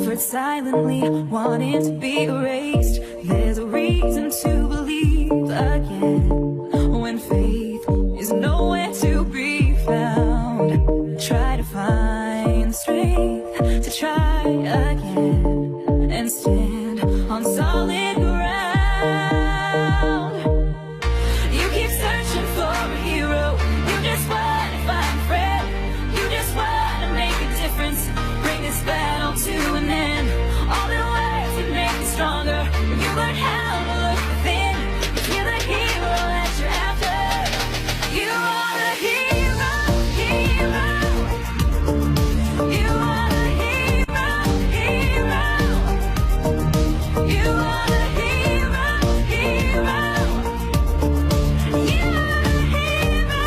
suffered silently, wanting to be erased. There's a reason to believe again when faith is nowhere to be found. Try to find the strength to try again and stand on solid ground. You keep searching for a hero, you just want to find a friend, you just want to make a difference, bring this battle to an end. All the words that make you stronger, you learn how to look within. If you're the hero that you're after, you are the hero, hero. You are the hero, hero. You are the hero, hero. You are the hero.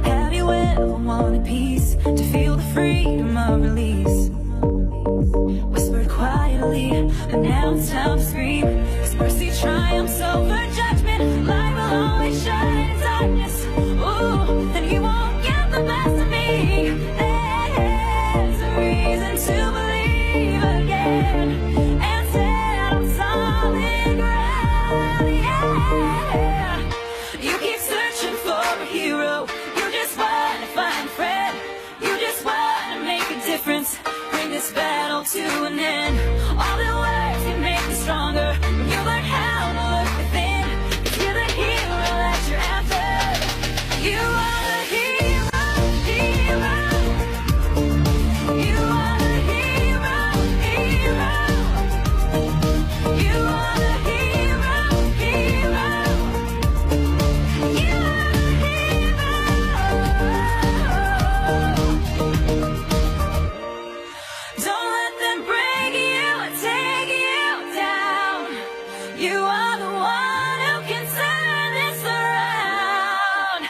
Have you ever wanted peace, to feel the freedom of release? Whispered quietly, but now it's time to scream. His mercy triumphs over judgment. Light will always shine in darkness. Ooh, and he won't get the best of me. There's a reason to believe again and stand on solid ground. Yeah. You keep searching for a hero, you just want to find a friend, you just want to make a difference, bring this battle to an end. All the words can make you stronger when you learn how to look within. If you're the hero that you're after, you are the hero, hero. You are the hero, hero. You are the hero, hero. You are the hero. Don't let them break you or take you down. You are the one who can turn this around.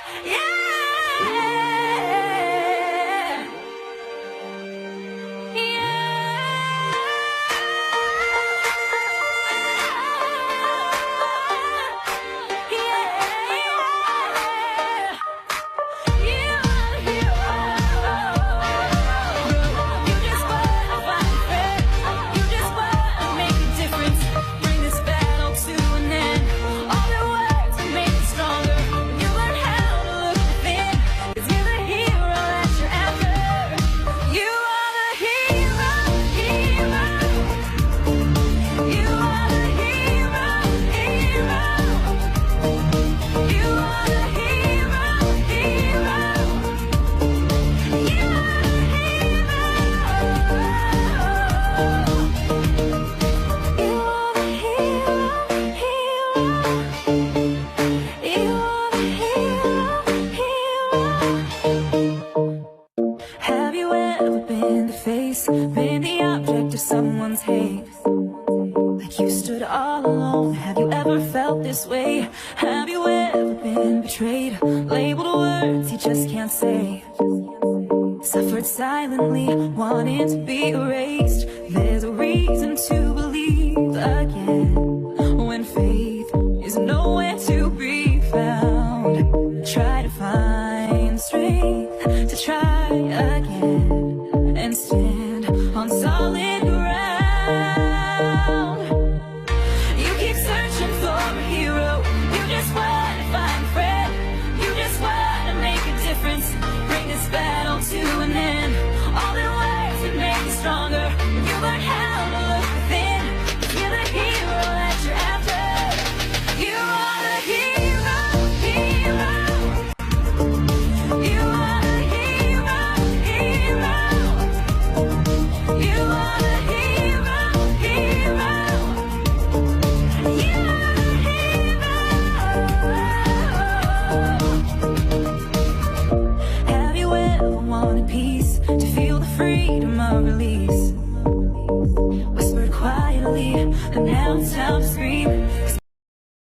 Have you ever been the face, been the object of someone's hate? Like you stood all alone. Have you ever felt this way? Have you ever been betrayed, labeled words you just can't say? Suffered silently, wanting to be erased. There's a reason to believe again when faith is nowhere to be found. Try to find strength to try again